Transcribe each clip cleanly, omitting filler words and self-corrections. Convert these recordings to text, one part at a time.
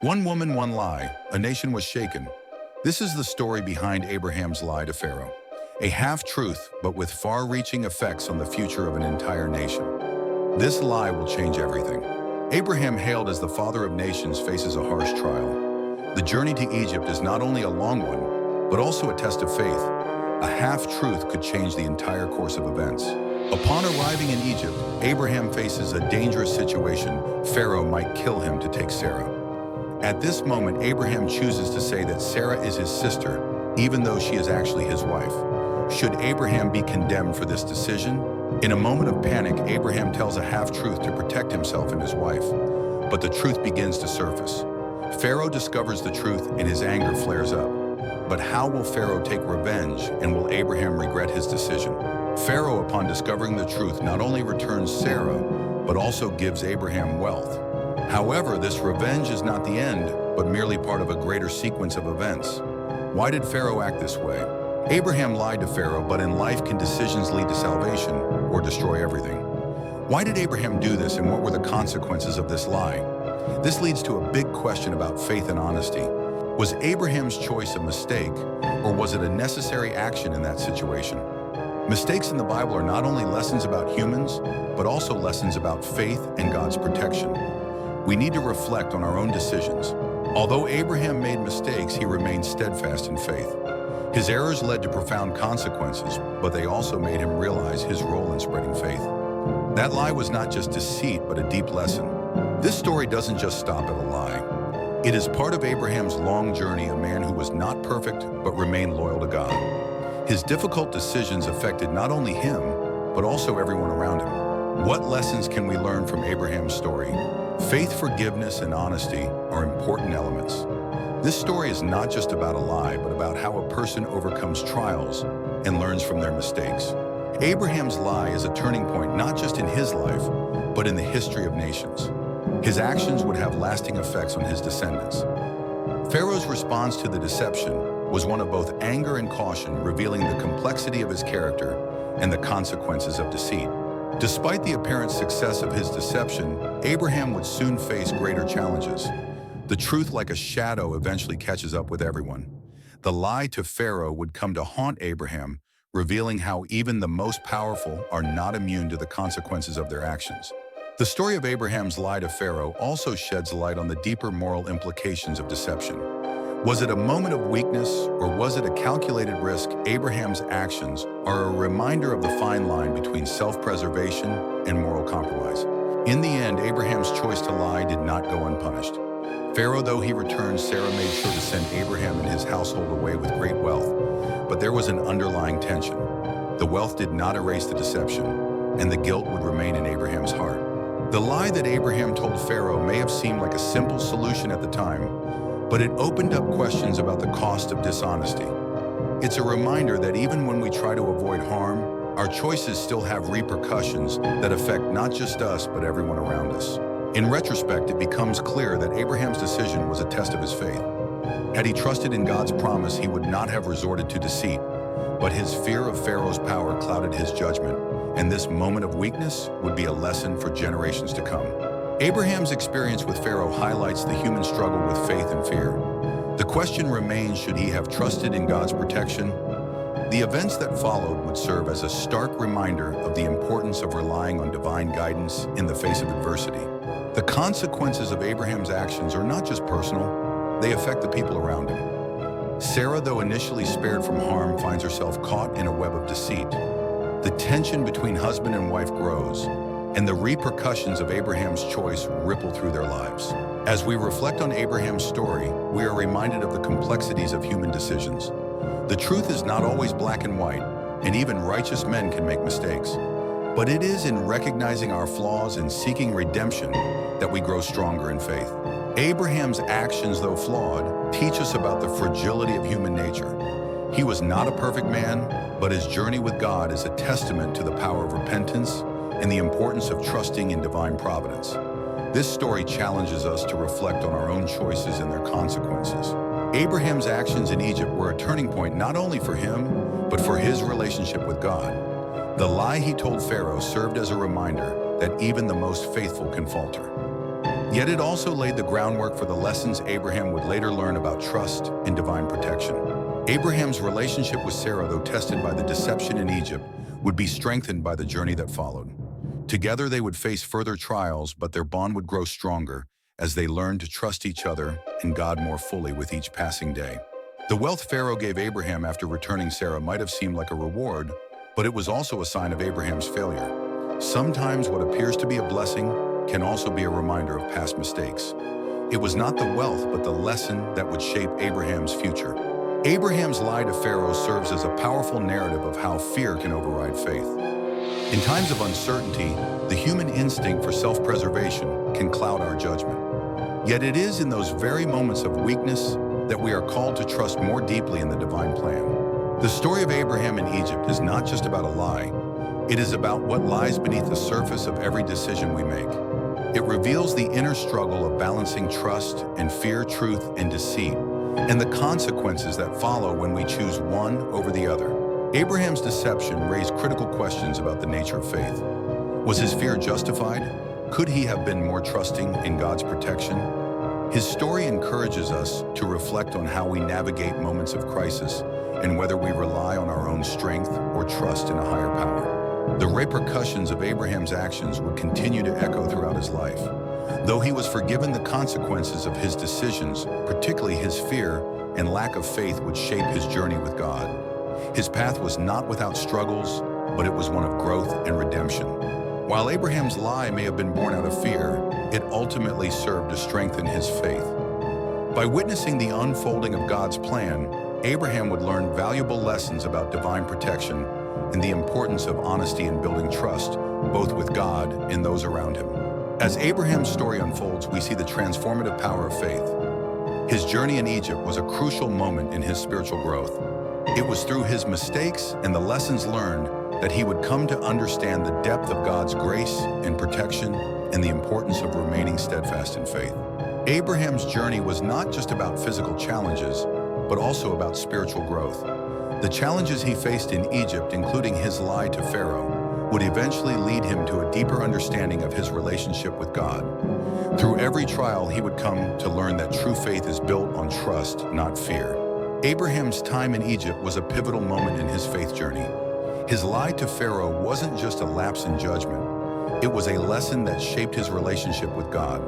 One woman, one lie. A nation was shaken. This is the story behind Abraham's lie to Pharaoh. A half-truth, but with far-reaching effects on the future of an entire nation. This lie will change everything. Abraham, hailed as the father of nations, faces a harsh trial. The journey to Egypt is not only a long one, but also a test of faith. A half-truth could change the entire course of events. Upon arriving in Egypt, Abraham faces a dangerous situation. Pharaoh might kill him to take Sarah. At this moment, Abraham chooses to say that Sarah is his sister, even though she is actually his wife. Should Abraham be condemned for this decision? In a moment of panic, Abraham tells a half-truth to protect himself and his wife. But the truth begins to surface. Pharaoh discovers the truth and his anger flares up. But how will Pharaoh take revenge, and will Abraham regret his decision? Pharaoh, upon discovering the truth, not only returns Sarah, but also gives Abraham wealth. However, this revenge is not the end, but merely part of a greater sequence of events. Why did Pharaoh act this way? Abraham lied to Pharaoh, but in life can decisions lead to salvation or destroy everything? Why did Abraham do this, and what were the consequences of this lie? This leads to a big question about faith and honesty. Was Abraham's choice a mistake, or was it a necessary action in that situation? Mistakes in the Bible are not only lessons about humans, but also lessons about faith and God's protection. We need to reflect on our own decisions. Although Abraham made mistakes, he remained steadfast in faith. His errors led to profound consequences, but they also made him realize his role in spreading faith. That lie was not just deceit, but a deep lesson. This story doesn't just stop at a lie. It is part of Abraham's long journey, a man who was not perfect, but remained loyal to God. His difficult decisions affected not only him, but also everyone around him. What lessons can we learn from Abraham's story? Faith, forgiveness, and honesty are important elements. This story is not just about a lie, but about how a person overcomes trials and learns from their mistakes. Abraham's lie is a turning point not just in his life, but in the history of nations. His actions would have lasting effects on his descendants. Pharaoh's response to the deception was one of both anger and caution, revealing the complexity of his character and the consequences of deceit. Despite the apparent success of his deception, Abraham would soon face greater challenges. The truth, like a shadow, eventually catches up with everyone. The lie to Pharaoh would come to haunt Abraham, revealing how even the most powerful are not immune to the consequences of their actions. The story of Abraham's lie to Pharaoh also sheds light on the deeper moral implications of deception. Was it a moment of weakness, or was it a calculated risk? Abraham's actions are a reminder of the fine line between self-preservation and moral compromise. In the end, Abraham's choice to lie did not go unpunished. Pharaoh, though he returned, Sarah made sure to send Abraham and his household away with great wealth. But there was an underlying tension. The wealth did not erase the deception, and the guilt would remain in Abraham's heart. The lie that Abraham told Pharaoh may have seemed like a simple solution at the time, but it opened up questions about the cost of dishonesty. It's a reminder that even when we try to avoid harm, our choices still have repercussions that affect not just us, but everyone around us. In retrospect, it becomes clear that Abraham's decision was a test of his faith. Had he trusted in God's promise, he would not have resorted to deceit, but his fear of Pharaoh's power clouded his judgment, and this moment of weakness would be a lesson for generations to come. Abraham's experience with Pharaoh highlights the human struggle with faith and fear. The question remains, should he have trusted in God's protection? The events that followed would serve as a stark reminder of the importance of relying on divine guidance in the face of adversity. The consequences of Abraham's actions are not just personal, they affect the people around him. Sarah, though initially spared from harm, finds herself caught in a web of deceit. The tension between husband and wife grows, and the repercussions of Abraham's choice ripple through their lives. As we reflect on Abraham's story, we are reminded of the complexities of human decisions. The truth is not always black and white, and even righteous men can make mistakes. But it is in recognizing our flaws and seeking redemption that we grow stronger in faith. Abraham's actions, though flawed, teach us about the fragility of human nature. He was not a perfect man, but his journey with God is a testament to the power of repentance and the importance of trusting in divine providence. This story challenges us to reflect on our own choices and their consequences. Abraham's actions in Egypt were a turning point not only for him, but for his relationship with God. The lie he told Pharaoh served as a reminder that even the most faithful can falter. Yet it also laid the groundwork for the lessons Abraham would later learn about trust and divine protection. Abraham's relationship with Sarah, though tested by the deception in Egypt, would be strengthened by the journey that followed. Together they would face further trials, but their bond would grow stronger as they learned to trust each other and God more fully with each passing day. The wealth Pharaoh gave Abraham after returning Sarah might have seemed like a reward, but it was also a sign of Abraham's failure. Sometimes what appears to be a blessing can also be a reminder of past mistakes. It was not the wealth, but the lesson that would shape Abraham's future. Abraham's lie to Pharaoh serves as a powerful narrative of how fear can override faith. In times of uncertainty, the human instinct for self-preservation can cloud our judgment. Yet it is in those very moments of weakness that we are called to trust more deeply in the divine plan. The story of Abraham in Egypt is not just about a lie. It is about what lies beneath the surface of every decision we make. It reveals the inner struggle of balancing trust and fear, truth and deceit, and the consequences that follow when we choose one over the other. Abraham's deception raised critical questions about the nature of faith. Was his fear justified? Could he have been more trusting in God's protection? His story encourages us to reflect on how we navigate moments of crisis and whether we rely on our own strength or trust in a higher power. The repercussions of Abraham's actions would continue to echo throughout his life. Though he was forgiven, the consequences of his decisions, particularly his fear and lack of faith, would shape his journey with God. His path was not without struggles, but it was one of growth and redemption. While Abraham's lie may have been born out of fear, it ultimately served to strengthen his faith. By witnessing the unfolding of God's plan, Abraham would learn valuable lessons about divine protection and the importance of honesty in building trust, both with God and those around him. As Abraham's story unfolds, we see the transformative power of faith. His journey in Egypt was a crucial moment in his spiritual growth. It was through his mistakes and the lessons learned that he would come to understand the depth of God's grace and protection and the importance of remaining steadfast in faith. Abraham's journey was not just about physical challenges, but also about spiritual growth. The challenges he faced in Egypt, including his lie to Pharaoh, would eventually lead him to a deeper understanding of his relationship with God. Through every trial, he would come to learn that true faith is built on trust, not fear. Abraham's time in Egypt was a pivotal moment in his faith journey. His lie to Pharaoh wasn't just a lapse in judgment. It was a lesson that shaped his relationship with God.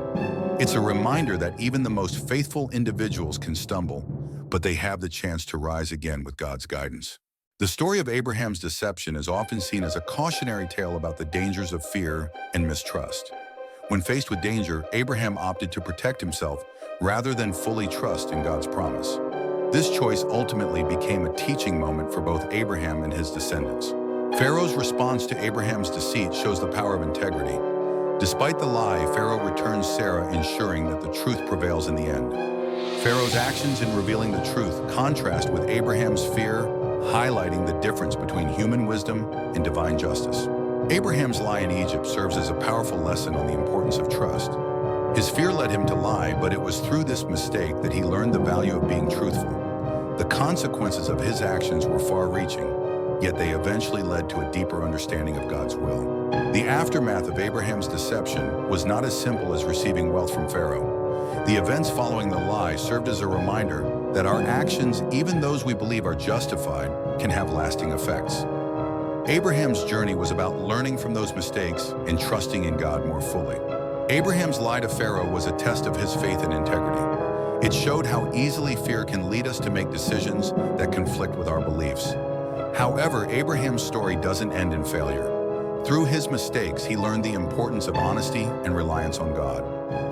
It's a reminder that even the most faithful individuals can stumble, but they have the chance to rise again with God's guidance. The story of Abraham's deception is often seen as a cautionary tale about the dangers of fear and mistrust. When faced with danger, Abraham opted to protect himself rather than fully trust in God's promise. This choice ultimately became a teaching moment for both Abraham and his descendants. Pharaoh's response to Abraham's deceit shows the power of integrity. Despite the lie, Pharaoh returns Sarah, ensuring that the truth prevails in the end. Pharaoh's actions in revealing the truth contrast with Abraham's fear, highlighting the difference between human wisdom and divine justice. Abraham's lie in Egypt serves as a powerful lesson on the importance of trust. His fear led him to lie, but it was through this mistake that he learned the value of being truthful. The consequences of his actions were far-reaching, yet they eventually led to a deeper understanding of God's will. The aftermath of Abraham's deception was not as simple as receiving wealth from Pharaoh. The events following the lie served as a reminder that our actions, even those we believe are justified, can have lasting effects. Abraham's journey was about learning from those mistakes and trusting in God more fully. Abraham's lie to Pharaoh was a test of his faith and integrity. It showed how easily fear can lead us to make decisions that conflict with our beliefs. However, Abraham's story doesn't end in failure. Through his mistakes, he learned the importance of honesty and reliance on God.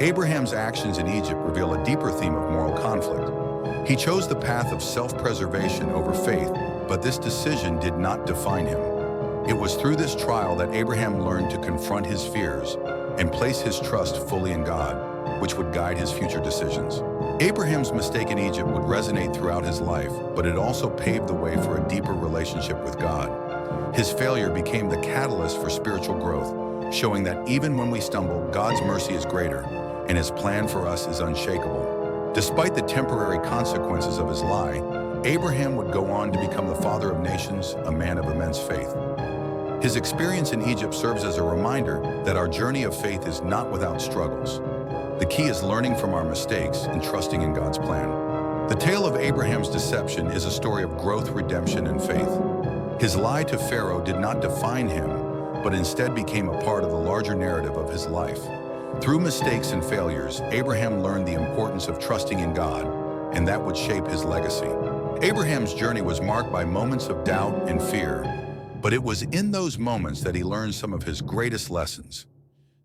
Abraham's actions in Egypt reveal a deeper theme of moral conflict. He chose the path of self-preservation over faith, but this decision did not define him. It was through this trial that Abraham learned to confront his fears and place his trust fully in God, which would guide his future decisions. Abraham's mistake in Egypt would resonate throughout his life, but it also paved the way for a deeper relationship with God. His failure became the catalyst for spiritual growth, showing that even when we stumble, God's mercy is greater, and his plan for us is unshakable. Despite the temporary consequences of his lie, Abraham would go on to become the father of nations, a man of immense faith. His experience in Egypt serves as a reminder that our journey of faith is not without struggles. The key is learning from our mistakes and trusting in God's plan. The tale of Abraham's deception is a story of growth, redemption, and faith. His lie to Pharaoh did not define him, but instead became a part of the larger narrative of his life. Through mistakes and failures, Abraham learned the importance of trusting in God, and that would shape his legacy. Abraham's journey was marked by moments of doubt and fear, but it was in those moments that he learned some of his greatest lessons.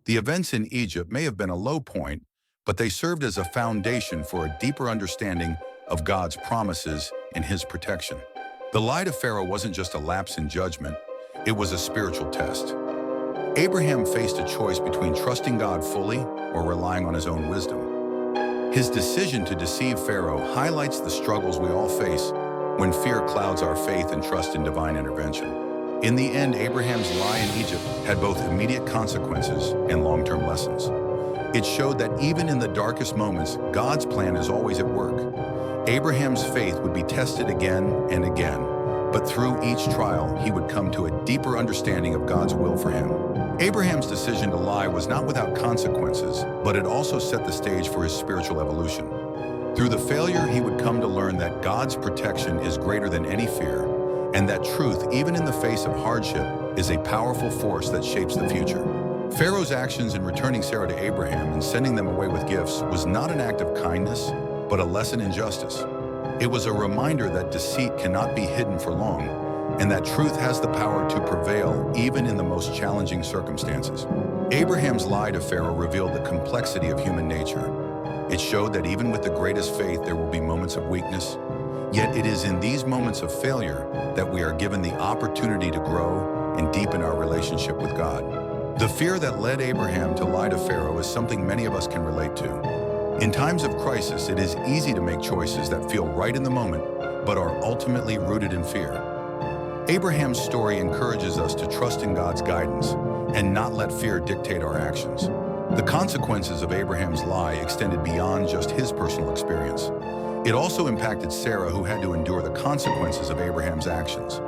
The events in Egypt may have been a low point, but they served as a foundation for a deeper understanding of God's promises and his protection. The lie to Pharaoh wasn't just a lapse in judgment, it was a spiritual test. Abraham faced a choice between trusting God fully or relying on his own wisdom. His decision to deceive Pharaoh highlights the struggles we all face when fear clouds our faith and trust in divine intervention. In the end, Abraham's lie in Egypt had both immediate consequences and long-term lessons. It showed that even in the darkest moments, God's plan is always at work. Abraham's faith would be tested again and again, but through each trial, he would come to a deeper understanding of God's will for him. Abraham's decision to lie was not without consequences, but it also set the stage for his spiritual evolution. Through the failure, he would come to learn that God's protection is greater than any fear, and that truth, even in the face of hardship, is a powerful force that shapes the future. Pharaoh's actions in returning Sarah to Abraham and sending them away with gifts was not an act of kindness, but a lesson in justice. It was a reminder that deceit cannot be hidden for long, and that truth has the power to prevail even in the most challenging circumstances. Abraham's lie to Pharaoh revealed the complexity of human nature. It showed that even with the greatest faith, there will be moments of weakness. Yet it is in these moments of failure that we are given the opportunity to grow and deepen our relationship with God. The fear that led Abraham to lie to Pharaoh is something many of us can relate to. In times of crisis, it is easy to make choices that feel right in the moment, but are ultimately rooted in fear. Abraham's story encourages us to trust in God's guidance and not let fear dictate our actions. The consequences of Abraham's lie extended beyond just his personal experience. It also impacted Sarah, who had to endure the consequences of Abraham's actions.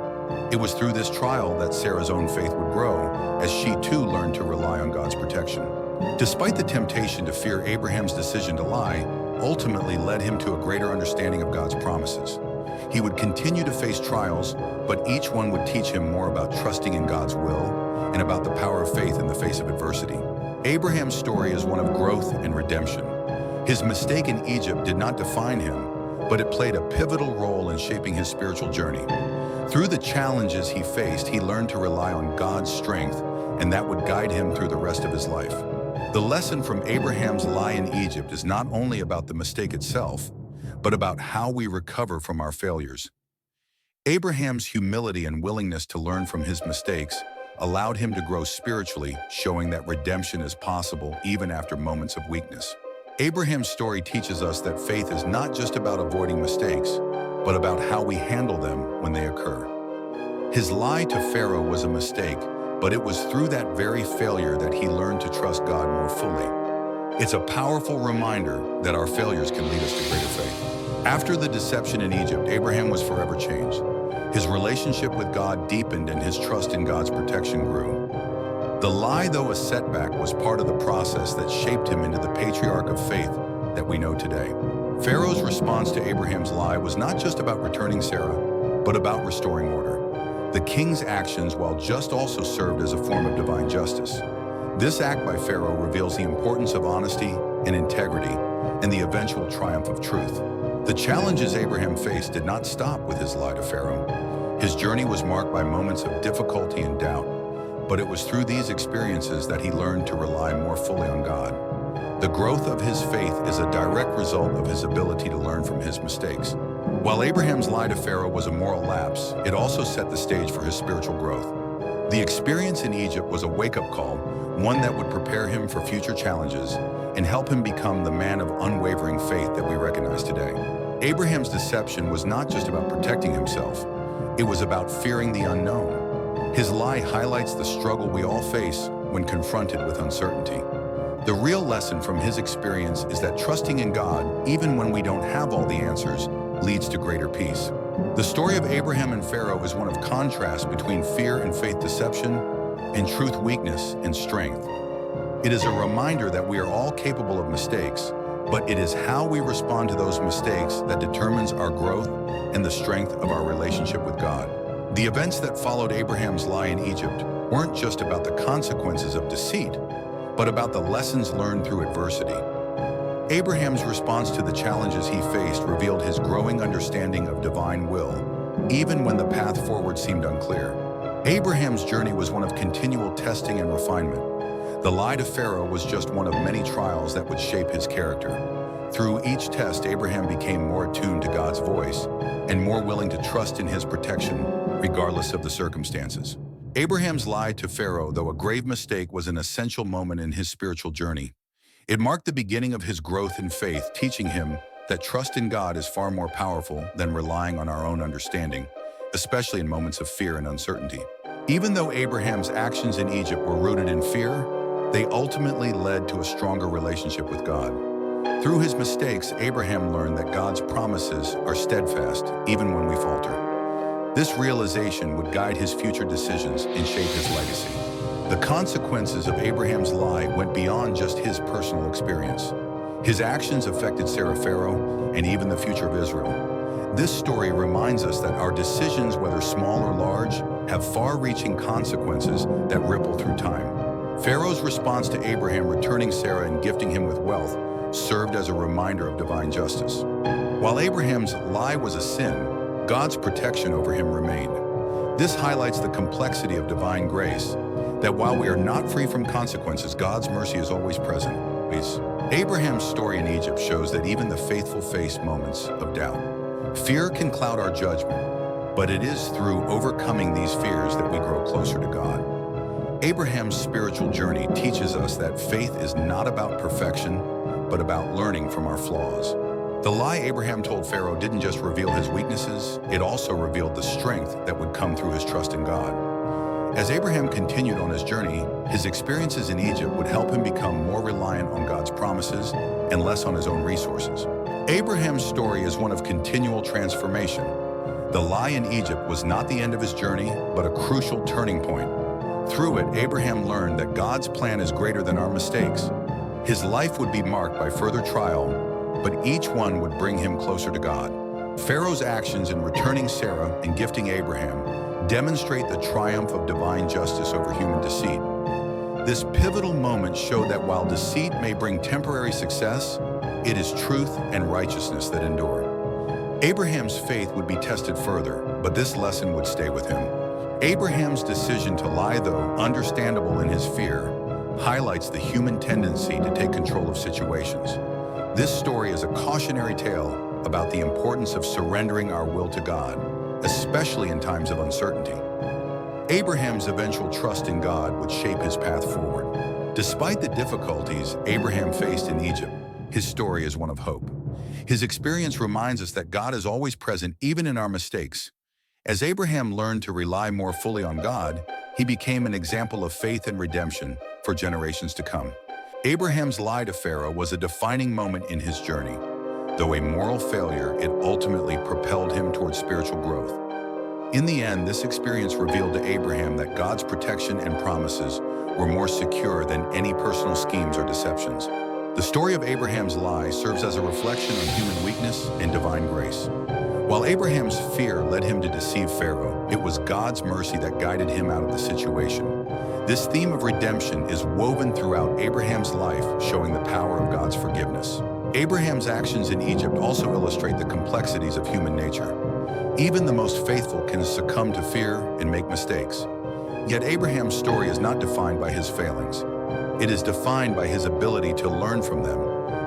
It was through this trial that Sarah's own faith would grow, as she too learned to rely on God's protection. Despite the temptation to fear, Abraham's decision to lie ultimately led him to a greater understanding of God's promises. He would continue to face trials, but each one would teach him more about trusting in God's will and about the power of faith in the face of adversity. Abraham's story is one of growth and redemption. His mistake in Egypt did not define him, but it played a pivotal role in shaping his spiritual journey. Through the challenges he faced, he learned to rely on God's strength, and that would guide him through the rest of his life. The lesson from Abraham's lie in Egypt is not only about the mistake itself, but about how we recover from our failures. Abraham's humility and willingness to learn from his mistakes allowed him to grow spiritually, showing that redemption is possible even after moments of weakness. Abraham's story teaches us that faith is not just about avoiding mistakes, but about how we handle them when they occur. His lie to Pharaoh was a mistake, but it was through that very failure that he learned to trust God more fully. It's a powerful reminder that our failures can lead us to greater faith. After the deception in Egypt, Abraham was forever changed. His relationship with God deepened and his trust in God's protection grew. The lie, though a setback, was part of the process that shaped him into the patriarch of faith that we know today. Pharaoh's response to Abraham's lie was not just about returning Sarah, but about restoring order. The king's actions, while just, also served as a form of divine justice. This act by Pharaoh reveals the importance of honesty and integrity and the eventual triumph of truth. The challenges Abraham faced did not stop with his lie to Pharaoh. His journey was marked by moments of difficulty and doubt, but it was through these experiences that he learned to rely more fully on God. The growth of his faith is a direct result of his ability to learn from his mistakes. While Abraham's lie to Pharaoh was a moral lapse, it also set the stage for his spiritual growth. The experience in Egypt was a wake-up call, one that would prepare him for future challenges and help him become the man of unwavering faith that we recognize today. Abraham's deception was not just about protecting himself, it was about fearing the unknown. His lie highlights the struggle we all face when confronted with uncertainty. The real lesson from his experience is that trusting in God, even when we don't have all the answers, leads to greater peace. The story of Abraham and Pharaoh is one of contrast between fear and faith deception, and truth weakness and strength. It is a reminder that we are all capable of mistakes, but it is how we respond to those mistakes that determines our growth and the strength of our relationship with God. The events that followed Abraham's lie in Egypt weren't just about the consequences of deceit, but about the lessons learned through adversity. Abraham's response to the challenges he faced revealed his growing understanding of divine will, even when the path forward seemed unclear. Abraham's journey was one of continual testing and refinement. The lie to Pharaoh was just one of many trials that would shape his character. Through each test, Abraham became more attuned to God's voice and more willing to trust in his protection, regardless of the circumstances. Abraham's lie to Pharaoh, though a grave mistake, was an essential moment in his spiritual journey. It marked the beginning of his growth in faith, teaching him that trust in God is far more powerful than relying on our own understanding, especially in moments of fear and uncertainty. Even though Abraham's actions in Egypt were rooted in fear, they ultimately led to a stronger relationship with God. Through his mistakes, Abraham learned that God's promises are steadfast, even when we falter. This realization would guide his future decisions and shape his legacy. The consequences of Abraham's lie went beyond just his personal experience. His actions affected Pharaoh, and even the future of Israel. This story reminds us that our decisions, whether small or large, have far-reaching consequences that ripple through time. Pharaoh's response to Abraham returning Sarah and gifting him with wealth served as a reminder of divine justice. While Abraham's lie was a sin, God's protection over him remained. This highlights the complexity of divine grace, that while we are not free from consequences, God's mercy is always present. Abraham's story in Egypt shows that even the faithful face moments of doubt. Fear can cloud our judgment, but it is through overcoming these fears that we grow closer to God. Abraham's spiritual journey teaches us that faith is not about perfection, but about learning from our flaws. The lie Abraham told Pharaoh didn't just reveal his weaknesses, it also revealed the strength that would come through his trust in God. As Abraham continued on his journey, his experiences in Egypt would help him become more reliant on God's promises and less on his own resources. Abraham's story is one of continual transformation. The lie in Egypt was not the end of his journey, but a crucial turning point. Through it, Abraham learned that God's plan is greater than our mistakes. His life would be marked by further trial, but each one would bring him closer to God. Pharaoh's actions in returning Sarah and gifting Abraham demonstrate the triumph of divine justice over human deceit. This pivotal moment showed that while deceit may bring temporary success, it is truth and righteousness that endure. Abraham's faith would be tested further, but this lesson would stay with him. Abraham's decision to lie, though understandable in his fear, highlights the human tendency to take control of situations. This story is a cautionary tale about the importance of surrendering our will to God, especially in times of uncertainty. Abraham's eventual trust in God would shape his path forward. Despite the difficulties Abraham faced in Egypt, his story is one of hope. His experience reminds us that God is always present even in our mistakes. As Abraham learned to rely more fully on God, he became an example of faith and redemption for generations to come. Abraham's lie to Pharaoh was a defining moment in his journey. Though a moral failure, it ultimately propelled him towards spiritual growth. In the end, this experience revealed to Abraham that God's protection and promises were more secure than any personal schemes or deceptions. The story of Abraham's lie serves as a reflection on human weakness and divine grace. While Abraham's fear led him to deceive Pharaoh, it was God's mercy that guided him out of the situation. This theme of redemption is woven throughout Abraham's life, showing the power of God's forgiveness. Abraham's actions in Egypt also illustrate the complexities of human nature. Even the most faithful can succumb to fear and make mistakes. Yet Abraham's story is not defined by his failings. It is defined by his ability to learn from them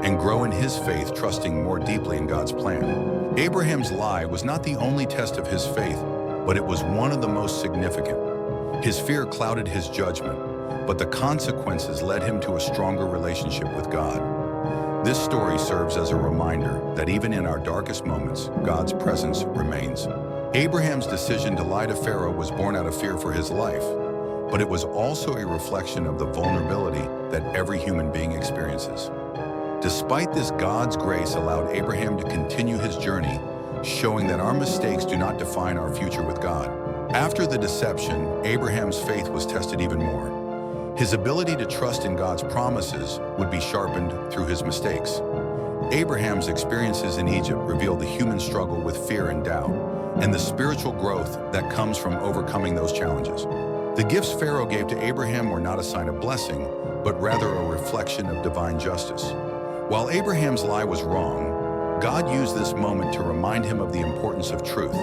and grow in his faith, trusting more deeply in God's plan. Abraham's lie was not the only test of his faith, but it was one of the most significant. His fear clouded his judgment, but the consequences led him to a stronger relationship with God. This story serves as a reminder that even in our darkest moments, God's presence remains. Abraham's decision to lie to Pharaoh was born out of fear for his life, but it was also a reflection of the vulnerability that every human being experiences. Despite this, God's grace allowed Abraham to continue his journey, showing that our mistakes do not define our future with God. After the deception, Abraham's faith was tested even more. His ability to trust in God's promises would be sharpened through his mistakes. Abraham's experiences in Egypt reveal the human struggle with fear and doubt, and the spiritual growth that comes from overcoming those challenges. The gifts Pharaoh gave to Abraham were not a sign of blessing, but rather a reflection of divine justice. While Abraham's lie was wrong, God used this moment to remind him of the importance of truth.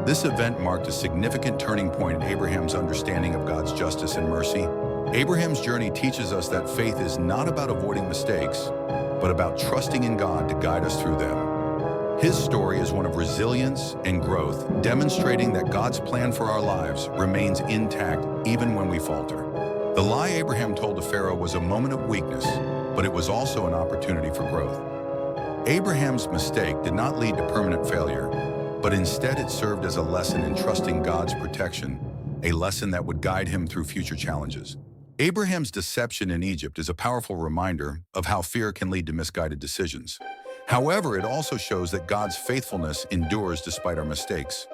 This event marked a significant turning point in Abraham's understanding of God's justice and mercy. Abraham's journey teaches us that faith is not about avoiding mistakes, but about trusting in God to guide us through them. His story is one of resilience and growth, demonstrating that God's plan for our lives remains intact even when we falter. The lie Abraham told to Pharaoh was a moment of weakness, but it was also an opportunity for growth. Abraham's mistake did not lead to permanent failure, but instead it served as a lesson in trusting God's protection, a lesson that would guide him through future challenges. Abraham's deception in Egypt is a powerful reminder of how fear can lead to misguided decisions. However, it also shows that God's faithfulness endures despite our mistakes.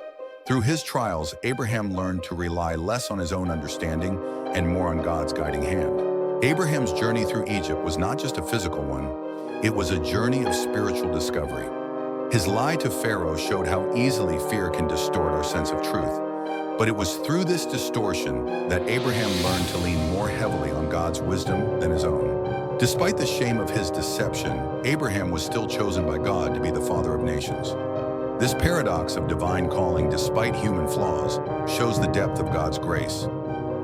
Through his trials, Abraham learned to rely less on his own understanding and more on God's guiding hand. Abraham's journey through Egypt was not just a physical one, it was a journey of spiritual discovery. His lie to Pharaoh showed how easily fear can distort our sense of truth. But it was through this distortion that Abraham learned to lean more heavily on God's wisdom than his own. Despite the shame of his deception, Abraham was still chosen by God to be the father of nations. This paradox of divine calling despite human flaws shows the depth of God's grace.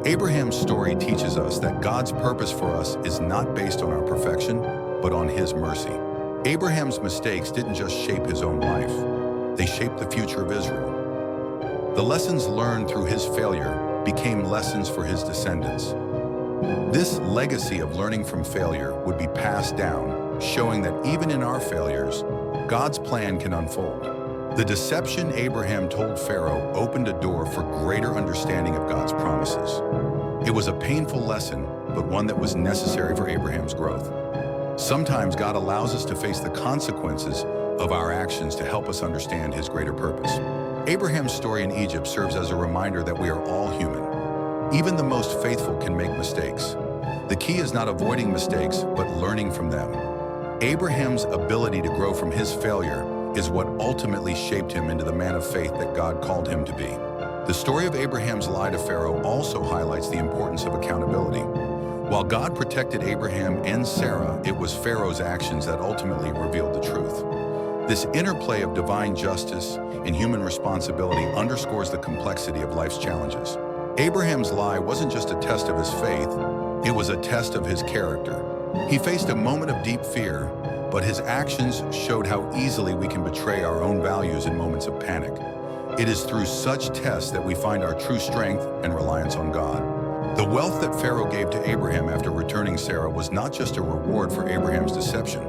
Abraham's story teaches us that God's purpose for us is not based on our perfection, but on his mercy. Abraham's mistakes didn't just shape his own life, they shaped the future of Israel. The lessons learned through his failure became lessons for his descendants. This legacy of learning from failure would be passed down, showing that even in our failures, God's plan can unfold. The deception Abraham told Pharaoh opened a door for greater understanding of God's promises. It was a painful lesson, but one that was necessary for Abraham's growth. Sometimes God allows us to face the consequences of our actions to help us understand his greater purpose. Abraham's story in Egypt serves as a reminder that we are all human. Even the most faithful can make mistakes. The key is not avoiding mistakes, but learning from them. Abraham's ability to grow from his failure is what ultimately shaped him into the man of faith that God called him to be. The story of Abraham's lie to Pharaoh also highlights the importance of accountability. While God protected Abraham and Sarah, it was Pharaoh's actions that ultimately revealed the truth. This interplay of divine justice and human responsibility underscores the complexity of life's challenges. Abraham's lie wasn't just a test of his faith, it was a test of his character. He faced a moment of deep fear, but his actions showed how easily we can betray our own values in moments of panic. It is through such tests that we find our true strength and reliance on God. The wealth that Pharaoh gave to Abraham after returning Sarah was not just a reward for Abraham's deception.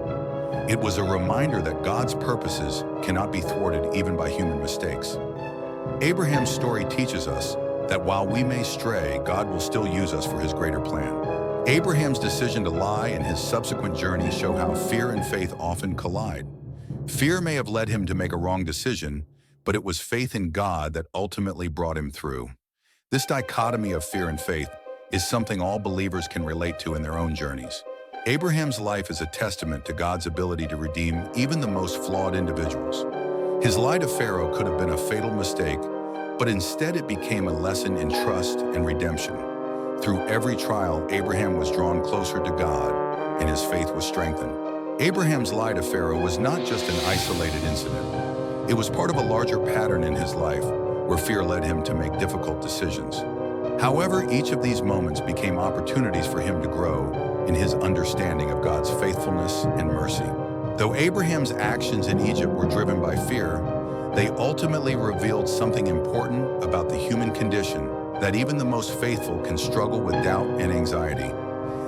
It was a reminder that God's purposes cannot be thwarted even by human mistakes. Abraham's story teaches us that while we may stray, God will still use us for his greater plan. Abraham's decision to lie and his subsequent journey show how fear and faith often collide. Fear may have led him to make a wrong decision, but it was faith in God that ultimately brought him through. This dichotomy of fear and faith is something all believers can relate to in their own journeys. Abraham's life is a testament to God's ability to redeem even the most flawed individuals. His lie to Pharaoh could have been a fatal mistake, but instead it became a lesson in trust and redemption. Through every trial, Abraham was drawn closer to God, and his faith was strengthened. Abraham's lie to Pharaoh was not just an isolated incident. It was part of a larger pattern in his life, where fear led him to make difficult decisions. However, each of these moments became opportunities for him to grow in his understanding of God's faithfulness and mercy. Though Abraham's actions in Egypt were driven by fear, they ultimately revealed something important about the human condition, that even the most faithful can struggle with doubt and anxiety.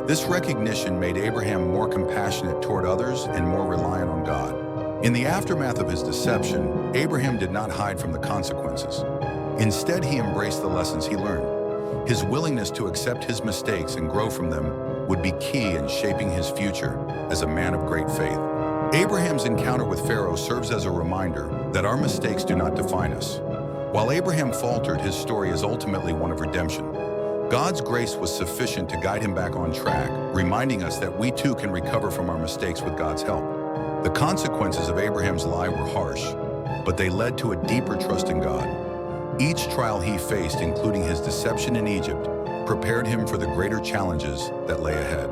This recognition made Abraham more compassionate toward others and more reliant on God. In the aftermath of his deception, Abraham did not hide from the consequences. Instead, he embraced the lessons he learned. His willingness to accept his mistakes and grow from them would be key in shaping his future as a man of great faith. Abraham's encounter with Pharaoh serves as a reminder that our mistakes do not define us. While Abraham faltered, his story is ultimately one of redemption. God's grace was sufficient to guide him back on track, reminding us that we too can recover from our mistakes with God's help. The consequences of Abraham's lie were harsh, but they led to a deeper trust in God. Each trial he faced, including his deception in Egypt, prepared him for the greater challenges that lay ahead.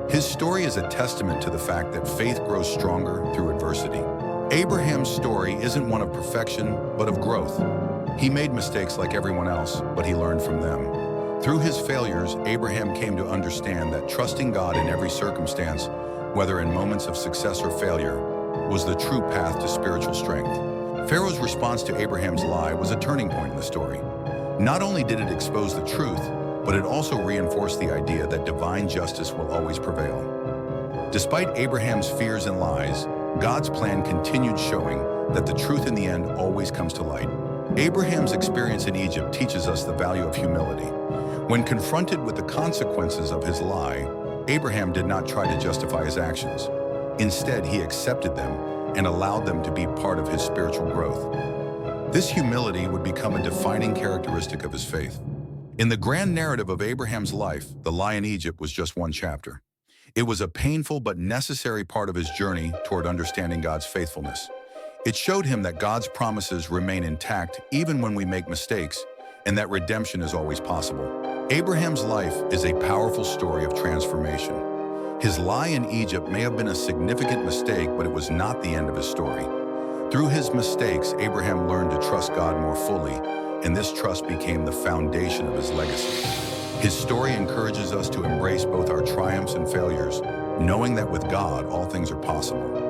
His story is a testament to the fact that faith grows stronger through adversity. Abraham's story isn't one of perfection, but of growth. He made mistakes like everyone else, but he learned from them. Through his failures, Abraham came to understand that trusting God in every circumstance, whether in moments of success or failure, was the true path to spiritual strength. Pharaoh's response to Abraham's lie was a turning point in the story. Not only did it expose the truth, but it also reinforced the idea that divine justice will always prevail. Despite Abraham's fears and lies, God's plan continued, showing that the truth in the end always comes to light. Abraham's experience in Egypt teaches us the value of humility. When confronted with the consequences of his lie, Abraham did not try to justify his actions. Instead, he accepted them and allowed them to be part of his spiritual growth. This humility would become a defining characteristic of his faith. In the grand narrative of Abraham's life, the lie in Egypt was just one chapter. It was a painful but necessary part of his journey toward understanding God's faithfulness. It showed him that God's promises remain intact even when we make mistakes, and that redemption is always possible. Abraham's life is a powerful story of transformation. His lie in Egypt may have been a significant mistake, but it was not the end of his story. Through his mistakes, Abraham learned to trust God more fully, and this trust became the foundation of his legacy. His story encourages us to embrace both our triumphs and failures, knowing that with God, all things are possible.